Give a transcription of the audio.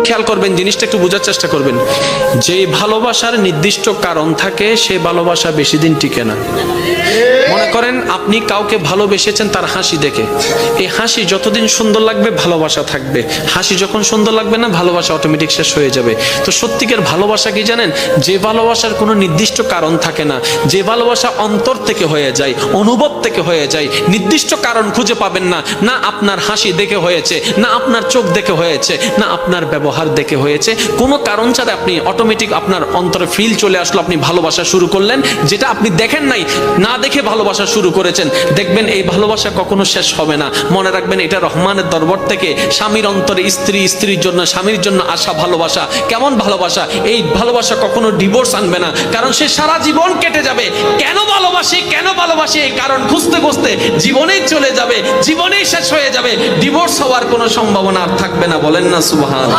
খেয়াল করবেন, জিনিসটা একটু বোঝার চেষ্টা করবেন। যে ভালোবাসার নির্দিষ্ট কারণ থাকে সে ভালোবাসা বেশি দিন টিকে না। মনে করেন আপনি কাউকে ভালোবেসেছেন তার হাসি দেখে, এই হাসি যতদিন সুন্দর লাগবে ভালোবাসা থাকবে, হাসি যখন সুন্দর লাগবে না ভালোবাসা অটোমেটিক শেষ হয়ে যাবে। তো সত্যিকার ভালোবাসা কি জানেন? যে ভালোবাসার কোনো নির্দিষ্ট কারণ থাকে না, যে ভালোবাসা অন্তর থেকে হয়ে যায়, অনুভব থেকে হয়ে যায়, নির্দিষ্ট কারণ খুঁজে পাবেন না। না আপনার হাসি দেখে হয়েছে, না আপনার চোখ দেখে হয়েছে, না আপনার ব্যবহার দেখে হয়েছে, কোনো কারণ ছাড়া আপনি অটোমেটিক আপনার অন্তরে ফিল চলে আসলো, আপনি ভালোবাসা শুরু করলেন, যেটা আপনি দেখেন নাই, না দেখে ভালোবাসা শুরু করেছেন। দেখবেন এই ভালোবাসা কখনো শেষ হবে না। মনে রাখবেন এটা রহমানের দরবার থেকে স্বামীর অন্তরে স্ত্রী, স্ত্রীর জন্য স্বামীর জন্য আসা ভালোবাসা। কেমন ভালোবাসা? এই ভালোবাসা কখনো ডিভোর্স আনবে না, কারণ সে সারা জীবন কেটে যাবে কেন ভালোবাসি কেন ভালোবাসি এই কারণ খুঁজতে খুঁজতে জীবনেই চলে যাবে, জীবনেই শেষ হয়ে যাবে, ডিভোর্স হওয়ার কোনো সম্ভাবনা আর থাকবে না। বলেন না সুবহান।